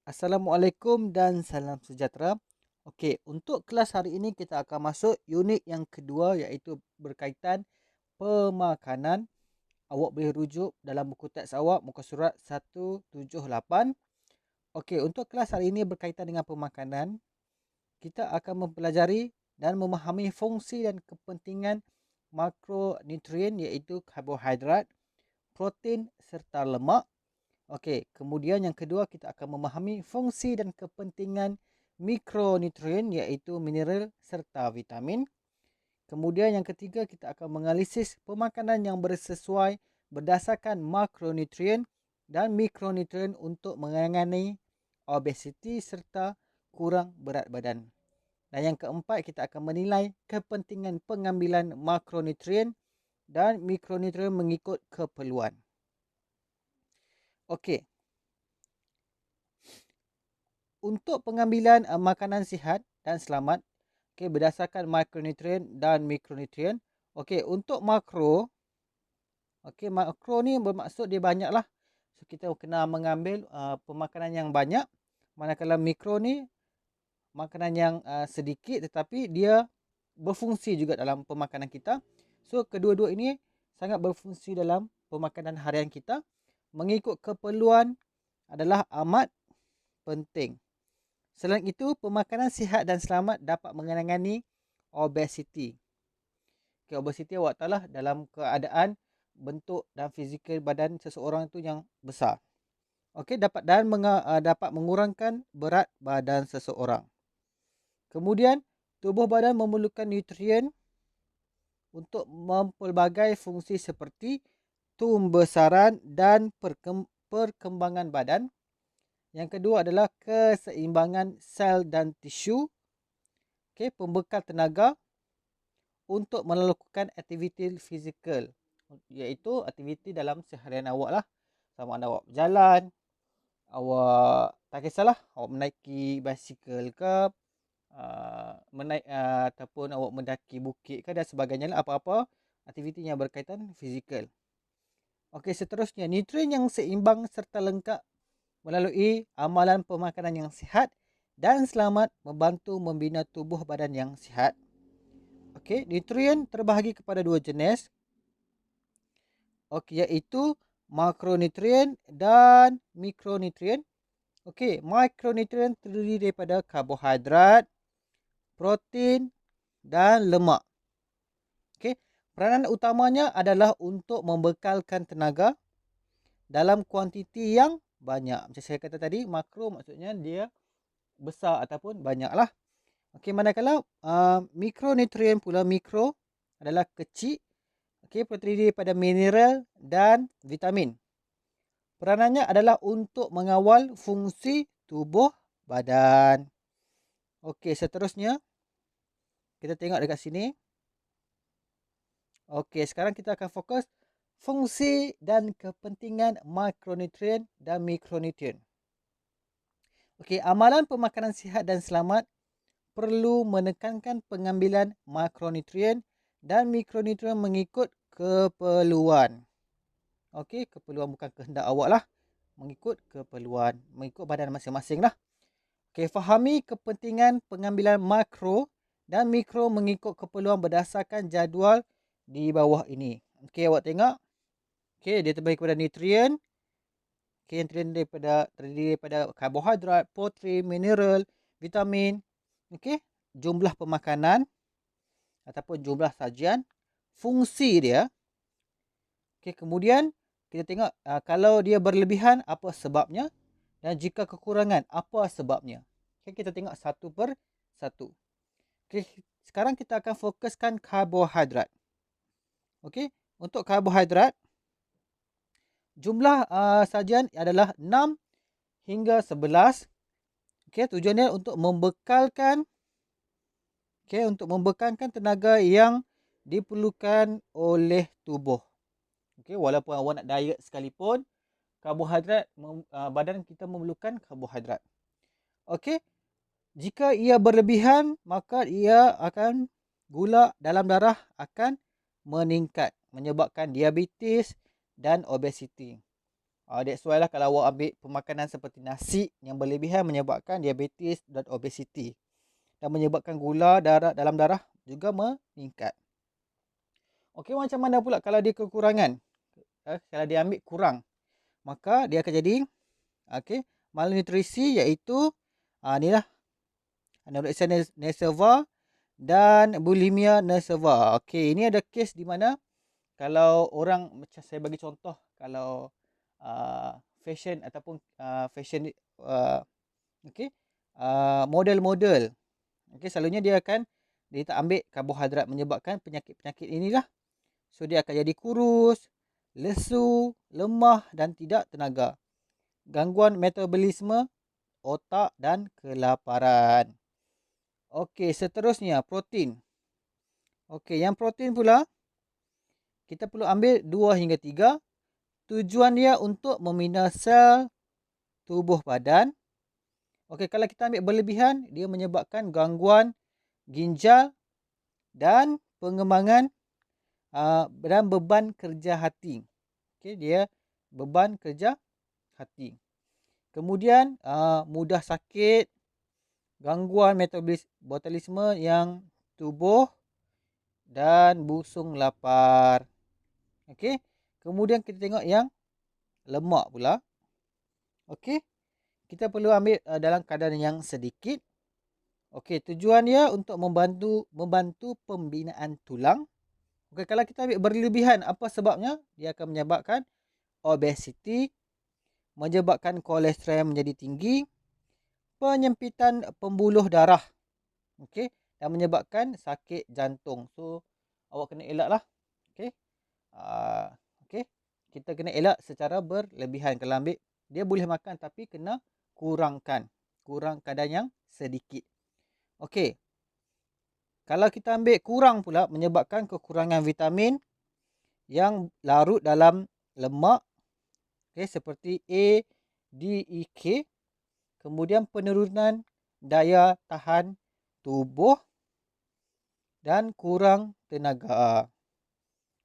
Assalamualaikum dan salam sejahtera. Okey, untuk kelas hari ini kita akan masuk unit yang kedua iaitu berkaitan pemakanan. Awak boleh rujuk dalam buku teks awak muka surat 178. Okey, untuk kelas hari ini berkaitan dengan pemakanan, kita akan mempelajari dan memahami fungsi dan kepentingan makronutrien iaitu karbohidrat, protein serta lemak. Okey, kemudian yang kedua kita akan memahami fungsi dan kepentingan mikronutrien iaitu mineral serta vitamin. Kemudian yang ketiga kita akan menganalisis pemakanan yang bersesuai berdasarkan makronutrien dan mikronutrien untuk menangani obesiti serta kurang berat badan. Dan yang keempat kita akan menilai kepentingan pengambilan makronutrien dan mikronutrien mengikut keperluan. Okey. Untuk pengambilan makanan sihat dan selamat, okay, berdasarkan makronutrien dan mikronutrien. Okey, untuk makro, okey, makro ni bermaksud dia banyak lah. So kita kena mengambil pemakanan yang banyak. Manakala mikro ni makanan yang sedikit tetapi dia berfungsi juga dalam pemakanan kita. So kedua-dua ini sangat berfungsi dalam pemakanan harian kita. Mengikut keperluan adalah amat penting. Selain itu, pemakanan sihat dan selamat dapat menangani obesiti. Okay, obesiti awak tahu lah dalam keadaan bentuk dan fizikal badan seseorang itu yang besar. Okey, dapat mengurangkan berat badan seseorang. Kemudian, tubuh badan memerlukan nutrien untuk mempelbagai fungsi seperti tumbesaran dan perkembangan badan. Yang kedua adalah keseimbangan sel dan tisu. Okay, pembekal tenaga untuk melakukan aktiviti fizikal. Iaitu aktiviti dalam seharian awak lah. Sama ada awak berjalan, awak tak kisahlah, awak menaiki basikal ke, ataupun awak mendaki bukit ke dan sebagainya lah. Apa-apa aktiviti yang berkaitan fizikal. Okey, seterusnya, nutrien yang seimbang serta lengkap melalui amalan pemakanan yang sihat dan selamat membantu membina tubuh badan yang sihat. Okey, nutrien terbahagi kepada dua jenis. Okey, iaitu makronutrien dan mikronutrien. Okey, makronutrien terdiri daripada karbohidrat, protein dan lemak. Okey, peranan utamanya adalah untuk membekalkan tenaga dalam kuantiti yang banyak. Macam saya kata tadi, makro maksudnya dia besar ataupun banyak lah. Okey, manakala mikronutrien pula, mikro adalah kecil. Okey, terdiri daripada mineral dan vitamin. Peranannya adalah untuk mengawal fungsi tubuh badan. Okey, seterusnya kita tengok dekat sini. Okey, sekarang kita akan fokus fungsi dan kepentingan makronutrien dan mikronutrien. Okey, amalan pemakanan sihat dan selamat perlu menekankan pengambilan makronutrien dan mikronutrien mengikut keperluan. Okey, keperluan bukan kehendak awak lah. Mengikut keperluan, mengikut badan masing-masing lah. Okey, fahami kepentingan pengambilan makro dan mikro mengikut keperluan berdasarkan jadual di bawah ini. Okey, awak tengok. Okey, dia terbagi kepada nutrien. Okey, yang terdiri daripada karbohidrat, protein, mineral, vitamin. Okey, jumlah pemakanan ataupun jumlah sajian, fungsi dia. Okey, kemudian kita tengok kalau dia berlebihan apa sebabnya dan jika kekurangan apa sebabnya. Okey, kita tengok satu per satu. Okey, sekarang kita akan fokuskan karbohidrat. Okey, untuk karbohidrat jumlah sajian adalah 6 hingga 11. Okey, tujuannya untuk membekalkan tenaga yang diperlukan oleh tubuh. Okey, walaupun awak nak diet sekalipun, karbohidrat badan kita memerlukan karbohidrat. Okey, jika ia berlebihan maka ia akan gula dalam darah akan meningkat menyebabkan diabetes dan obesiti. That's why lah kalau awak ambil pemakanan seperti nasi yang berlebihan menyebabkan diabetes dan obesiti. Dan menyebabkan gula dalam darah juga meningkat. Okey, macam mana pula kalau dia kekurangan? Kalau dia ambil kurang, maka dia akan jadi malnutrisi, iaitu inilah anorexia nerviosa dan bulimia nerviosa. Okey, ini ada kes di mana kalau orang, macam saya bagi contoh, kalau fashion ataupun fashion model-model, selalunya dia tak ambil karbohidrat, menyebabkan penyakit-penyakit inilah. So dia akan jadi kurus, lesu, lemah dan tidak tenaga. Gangguan metabolisme otak dan kelaparan. Okey, seterusnya protein. Okey, yang protein pula kita perlu ambil 2 hingga 3. Tujuan dia untuk membina sel tubuh badan. Okey, kalau kita ambil berlebihan, dia menyebabkan gangguan ginjal dan pengembangan dan beban kerja hati. Okey, dia beban kerja hati. Kemudian mudah sakit, gangguan metabolisme yang tubuh dan busung lapar. Okey. Kemudian kita tengok yang lemak pula. Okey. Kita perlu ambil dalam kadar yang sedikit. Okey, tujuan dia untuk membantu pembinaan tulang. Okey, kalau kita ambil berlebihan, apa sebabnya? Dia akan menyebabkan obesiti, menyebabkan kolesterol menjadi tinggi, penyempitan pembuluh darah, okey, dan menyebabkan sakit jantung. So awak kena elaklah. Okey. Okey. Kita kena elak secara berlebihan. Kalau ambil, dia boleh makan tapi kena kurangkan. Kurang kadar yang sedikit. Okey. Kalau kita ambil kurang pula, menyebabkan kekurangan vitamin yang larut dalam lemak, seperti A, D, E, K. Kemudian penurunan daya tahan tubuh dan kurang tenaga.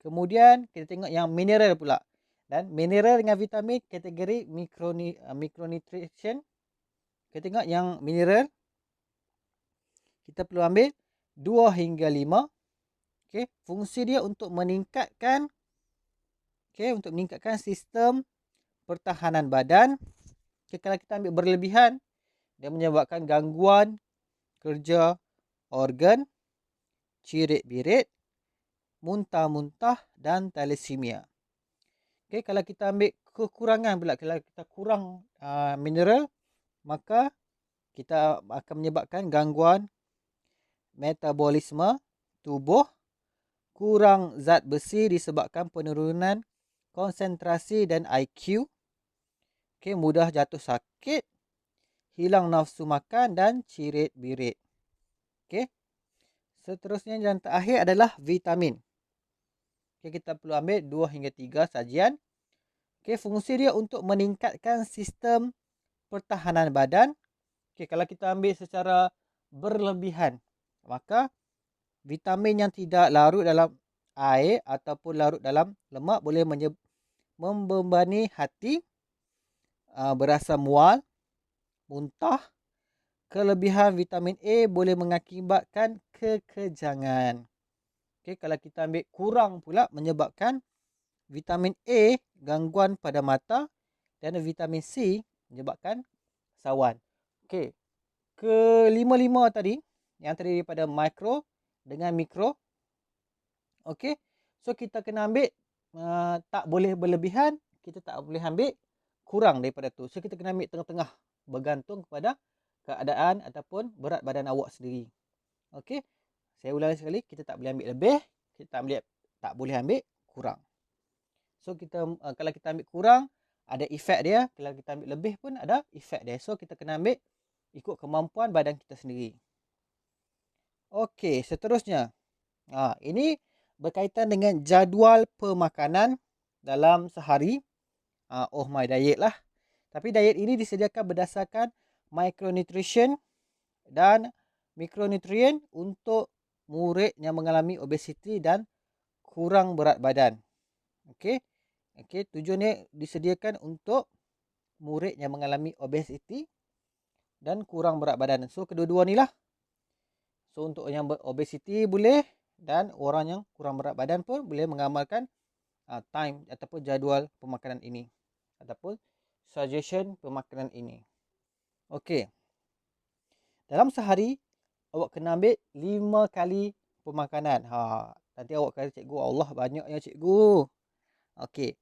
Kemudian kita tengok yang mineral pula. Dan mineral dengan vitamin kategori micronutrition. Kita tengok yang mineral, kita perlu ambil 2 hingga 5. Okey, fungsi dia untuk meningkatkan sistem pertahanan badan. Kalau kita ambil berlebihan, dia menyebabkan gangguan kerja organ, cirit-birit, muntah-muntah dan thalassemia. Okey, kalau kita ambil kekurangan pula, kalau kita kurang mineral, maka kita akan menyebabkan gangguan metabolisme tubuh, kurang zat besi disebabkan penurunan konsentrasi dan IQ. Okey, mudah jatuh sakit, hilang nafsu makan dan cirit-birit. Okey. Seterusnya yang terakhir adalah vitamin. Okey, kita perlu ambil 2 hingga 3 sajian. Okey, fungsi dia untuk meningkatkan sistem pertahanan badan. Okey, kalau kita ambil secara berlebihan, maka vitamin yang tidak larut dalam air ataupun larut dalam lemak boleh membebani hati, berasa mual, muntah. Kelebihan vitamin A boleh mengakibatkan kekejangan. Okey, kalau kita ambil kurang pula, menyebabkan vitamin A gangguan pada mata dan vitamin C menyebabkan sawan. Okey, kelima-lima tadi, yang tadi daripada mikro dengan mikro. Okey, so kita kena ambil tak boleh berlebihan, kita tak boleh ambil kurang daripada tu. So kita kena ambil tengah-tengah, bergantung kepada keadaan ataupun berat badan awak sendiri. Okey, saya ulang sekali, kita tak boleh ambil lebih, kita tak boleh ambil kurang. So kita kalau kita ambil kurang, ada efek dia. Kalau kita ambil lebih pun ada efek dia. So kita kena ambil ikut kemampuan badan kita sendiri. Okey, seterusnya. Ini berkaitan dengan jadual pemakanan dalam sehari. Oh my diet lah. Tapi diet ini disediakan berdasarkan micronutrition dan mikronutrien untuk murid yang mengalami obesiti dan kurang berat badan. Okey. Okey, tujuan dia disediakan untuk murid yang mengalami obesiti dan kurang berat badan. So kedua-dua ni lah. So untuk yang obesiti boleh, dan orang yang kurang berat badan pun boleh mengamalkan time ataupun jadual pemakanan ini ataupun suggestion pemakanan ini. Okey. Dalam sehari awak kena ambil 5 kali pemakanan. Nanti awak kata, cikgu, Allah banyaknya cikgu. Okey.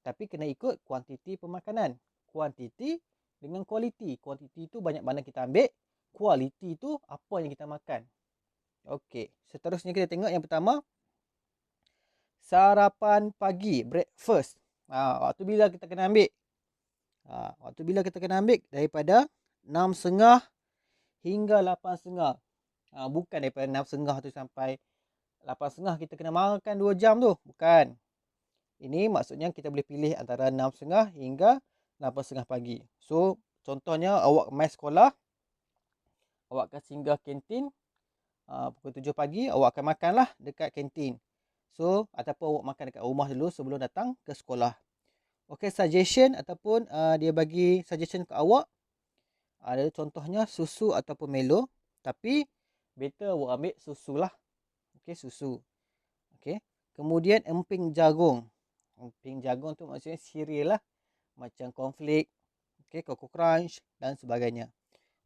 Tapi kena ikut kuantiti pemakanan. Kuantiti dengan kualiti. Kuantiti tu banyak mana kita ambil, kualiti tu apa yang kita makan. Okey, seterusnya kita tengok yang pertama, sarapan pagi, breakfast. Waktu bila kita kena ambil? Waktu bila kita kena ambil? Daripada 6.30 hingga 8.30. Bukan daripada 6.30 tu sampai 8.30 kita kena makan 2 jam tu. Bukan. Ini maksudnya kita boleh pilih antara 6.30 hingga 8.30 pagi. So, contohnya awak mai sekolah, awak akan singgah kantin, pukul 7 pagi, awak akan makanlah dekat kantin. So, ataupun awak makan dekat rumah dulu sebelum datang ke sekolah. Okey, suggestion ataupun dia bagi suggestion ke awak. Ada contohnya susu ataupun Milo. Tapi, better awak ambil susu lah. Okey, susu. Okey. Kemudian emping jagung. Emping jagung tu maksudnya cereal lah. Macam cornflake, okay, Coco Crunch dan sebagainya.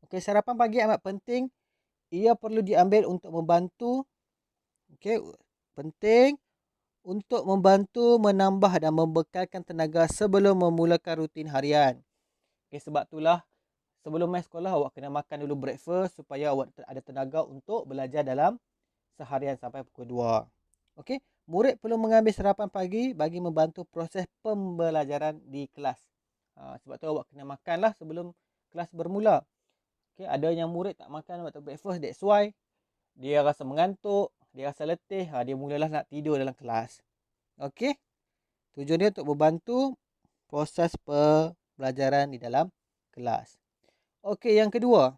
Okey, sarapan pagi amat penting. Ia perlu diambil untuk membantu, okey, penting untuk membantu menambah dan membekalkan tenaga sebelum memulakan rutin harian. Okey, sebab itulah sebelum mai sekolah awak kena makan dulu breakfast supaya awak ada tenaga untuk belajar dalam seharian sampai pukul 2. Okey, murid perlu mengambil sarapan pagi bagi membantu proses pembelajaran di kelas. Sebab tu awak kena makanlah sebelum kelas bermula. Okey, ada yang murid tak makan waktu breakfast, that's why dia rasa mengantuk, dia rasa letih, dia mulalah nak tidur dalam kelas. Okey, tujuan dia untuk membantu proses pembelajaran di dalam kelas. Okey, yang kedua.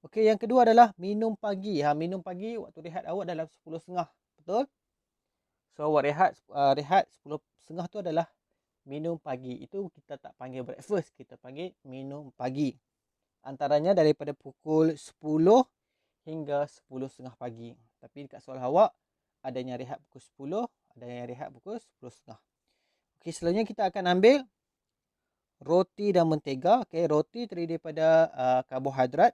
Okey, yang kedua adalah minum pagi. Minum pagi waktu rehat awak dalam 10.30. Betul? So, awak rehat 10.30 tu adalah minum pagi. Itu kita tak panggil breakfast, kita panggil minum pagi. Antaranya daripada pukul 10 hingga 10.30 pagi. Tapi dekat soalan awak, ada yang rehat pukul 10, ada yang rehat pukul 10.30. Okey, selanjutnya kita akan ambil roti dan mentega. Okey, roti terdiri daripada karbohidrat.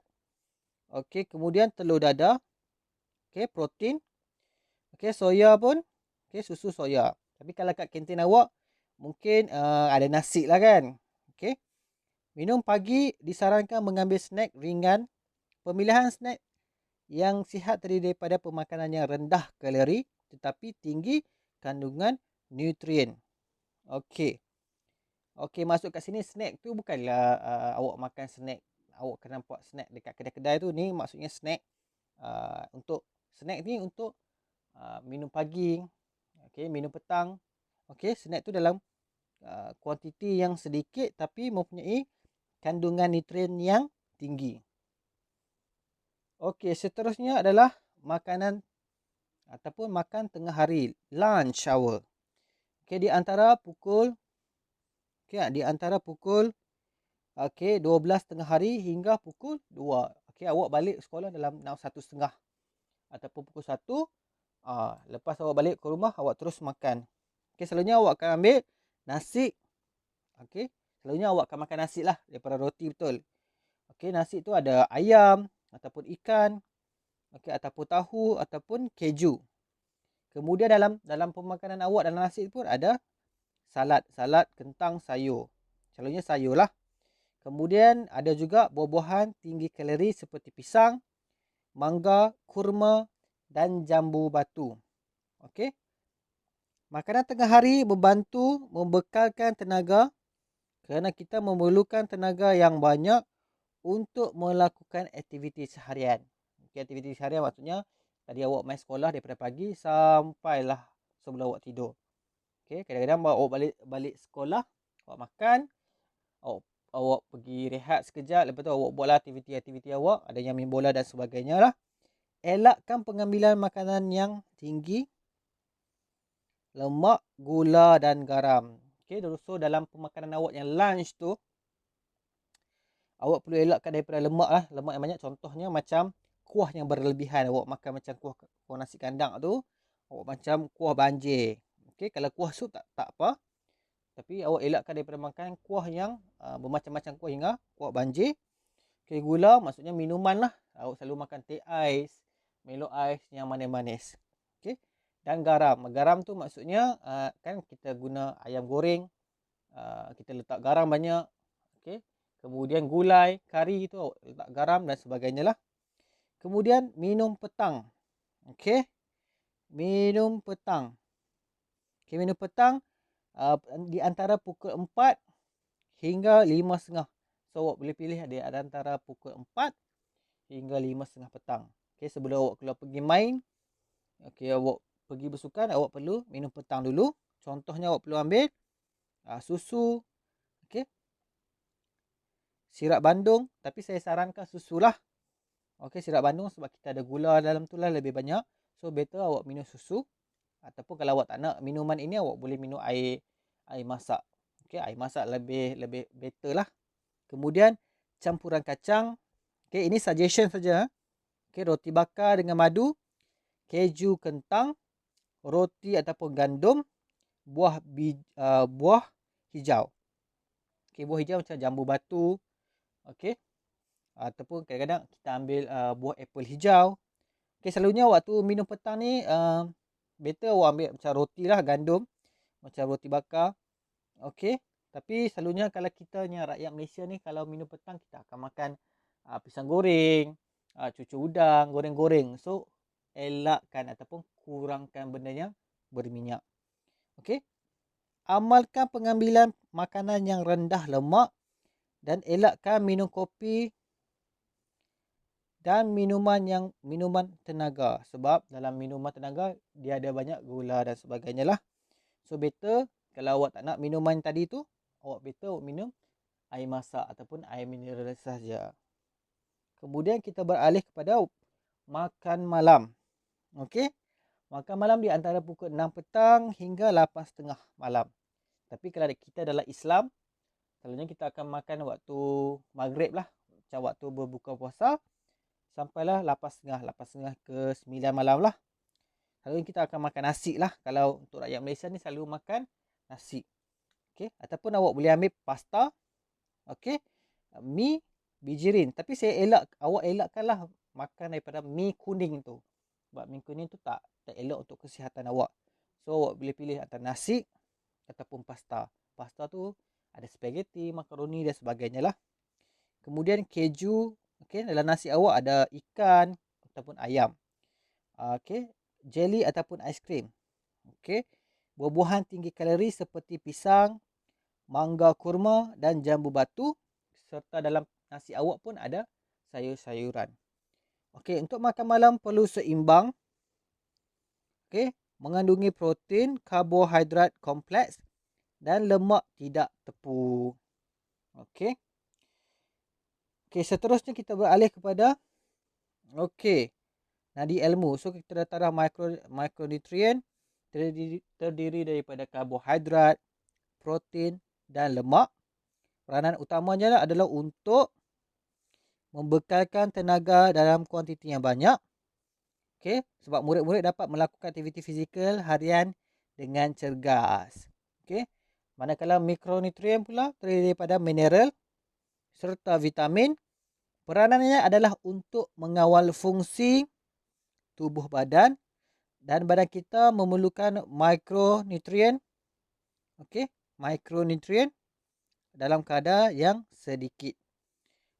Okey, kemudian telur dadah. Okey, protein. Okey, soya pun. Okey, susu soya. Tapi kalau kat kantin awak, mungkin ada nasi lah kan. Okey. Minum pagi disarankan mengambil snack ringan. Pemilihan snack yang sihat terdiri daripada pemakanan yang rendah kalori tetapi tinggi kandungan nutrien. Okey. Okey, masuk kat sini snack tu bukanlah awak makan snack. Awak kena nampak snack dekat kedai-kedai tu. Ni maksudnya snack untuk snack ni untuk minum pagi. Okey, minum petang. Okey, snack tu dalam kuantiti yang sedikit tapi mempunyai kandungan nutrien yang tinggi. Okey, seterusnya adalah makanan ataupun makan tengah hari, lunch hour. Okey, di antara pukul 12 tengah hari hingga pukul 2. Okey, awak balik sekolah dalam 1.30 ataupun pukul 1. Lepas awak balik ke rumah, awak terus makan. Okey, selalunya awak akan ambil nasi. Okey, selalunya awak akan makan nasi lah daripada roti, betul. Okey, nasi tu ada ayam ataupun ikan, okey, ataupun tahu ataupun keju. Kemudian dalam pemakanan awak dalam nasi pun ada salad, kentang, sayur. Selalunya sayur lah. Kemudian ada juga buah-buahan tinggi kalori seperti pisang, mangga, kurma dan jambu batu. Okey. Makanan tengah hari membantu membekalkan tenaga kerana kita memerlukan tenaga yang banyak untuk melakukan aktiviti seharian. Okay, aktiviti seharian maksudnya tadi awak main sekolah daripada pagi sampailah sebelum awak tidur. Okay, kadang-kadang awak balik sekolah, awak makan, awak pergi rehat sekejap, lepas tu awak buatlah aktiviti-aktiviti awak, ada yang main bola dan sebagainya lah. Elakkan pengambilan makanan yang tinggi lemak, gula dan garam. Okey, so dalam pemakanan awak yang lunch tu, awak perlu elakkan daripada lemak lah. Lemak yang banyak, contohnya macam kuah yang berlebihan. Awak makan macam kuah nasi kandang tu, awak macam kuah banjir. Okey, kalau kuah sup tak apa. Tapi awak elakkan daripada makan kuah yang bermacam-macam kuah hingga kuah banjir. Okey, gula maksudnya minuman lah. Awak selalu makan teh ais, Milo ais yang manis-manis. Okey. Dan garam. Garam tu maksudnya kan kita guna ayam goreng, kita letak garam banyak. Okey. Kemudian gulai, kari tu awak letak garam dan sebagainya lah. Kemudian minum petang. Okey. Minum petang. Okey, minum petang di antara pukul 4 hingga 5.30. So awak boleh pilih di antara pukul 4 hingga 5.30 petang. Okey, sebelum awak keluar pergi main, okey, awak pergi bersukan, awak perlu minum petang dulu. Contohnya awak perlu ambil susu, okey, sirap bandung, tapi saya sarankan susu lah. Okey, sirap bandung sebab kita ada gula dalam tu lah lebih banyak. So better awak minum susu. Ataupun kalau awak tak nak minuman ini, awak boleh minum air masak. Okey, air masak lebih better lah. Kemudian campuran kacang. Okey, ini suggestion saja. Okey, roti bakar dengan madu, keju kentang, roti ataupun gandum, buah hijau. Okey, buah hijau macam jambu batu. Okey. Ataupun kadang-kadang kita ambil buah apple hijau. Okey, selalunya waktu minum petang ni better awak ambil macam roti lah, gandum, macam roti bakar. Okey. Tapi selalunya kalau kita ni rakyat Malaysia ni, kalau minum petang kita akan makan pisang goreng, cucur udang, goreng-goreng. So elakkan ataupun kurangkan benda yang berminyak. Okey. Amalkan pengambilan makanan yang rendah lemak dan elakkan minum kopi dan minuman tenaga, sebab dalam minuman tenaga dia ada banyak gula dan sebagainya lah. So better kalau awak tak nak minuman tadi tu, awak better awak minum air masak ataupun air mineral saja. Kemudian kita beralih kepada makan malam. Okey. Makan malam di antara pukul 6 petang hingga 8.30 malam. Tapi kalau kita dalam Islam, selalunya kita akan makan waktu maghrib lah, macam waktu berbuka puasa, sampailah 8.30 ke 9 malam lah. Selalunya kita akan makan nasi lah. Kalau untuk rakyat Malaysia ni selalu makan nasi. Okey, ataupun awak boleh ambil pasta. Okey, mi, bijirin. Tapi awak elakkanlah makan daripada mi kuning tu. Sebab mi kuning tu tak elok untuk kesihatan awak. So awak boleh pilih antara nasi ataupun pasta. Pasta tu ada spaghetti, makaroni dan sebagainya lah. Kemudian keju. Okey, dalam nasi awak ada ikan ataupun ayam. Okey, jelly ataupun aiskrim. Okey, buah-buahan tinggi kalori seperti pisang, mangga kurma dan jambu batu, serta dalam nasi awak pun ada sayur-sayuran. Okey, untuk makan malam perlu seimbang. Okey, mengandungi protein, karbohidrat kompleks dan lemak tidak tepu. Okey. Okey, seterusnya kita beralih kepada nadi ilmu. So kita dah tarah mikronutrien terdiri daripada karbohidrat, protein dan lemak. Peranan utamanya adalah untuk membekalkan tenaga dalam kuantiti yang banyak. Okey, sebab murid-murid dapat melakukan aktiviti fizikal harian dengan cergas. Okey. Manakala mikronutrien pula terdiri daripada mineral serta vitamin. Peranannya adalah untuk mengawal fungsi tubuh badan, dan badan kita memerlukan mikronutrien. Okey, mikronutrien dalam kadar yang sedikit.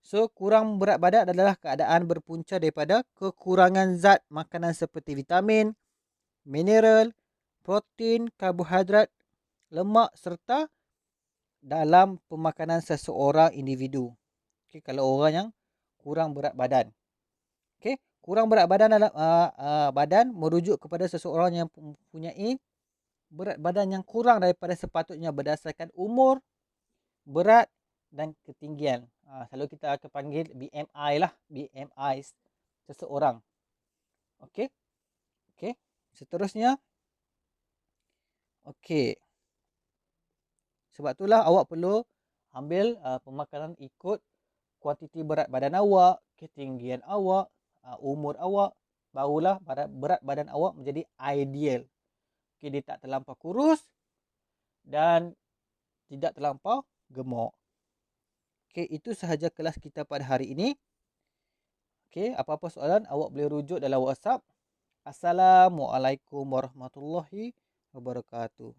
So, kurang berat badan adalah keadaan berpunca daripada kekurangan zat makanan seperti vitamin, mineral, protein, karbohidrat, lemak serta dalam pemakanan seseorang individu. Okey, kalau orang yang kurang berat badan. Okey, kurang berat badan dalam badan merujuk kepada seseorang yang mempunyai berat badan yang kurang daripada sepatutnya berdasarkan umur, berat dan ketinggian. Selalu kita akan panggil BMI lah, BMI seseorang. Okey. Okey. Seterusnya Okey. Sebab itulah awak perlu ambil pemakanan ikut kuantiti berat badan awak, ketinggian awak, umur awak, barulah berat badan awak menjadi ideal. Okey, dia tak terlampau kurus dan tidak terlampau gemuk. Okey, itu sahaja kelas kita pada hari ini. Okey, apa-apa soalan awak boleh rujuk dalam WhatsApp. Assalamualaikum warahmatullahi wabarakatuh.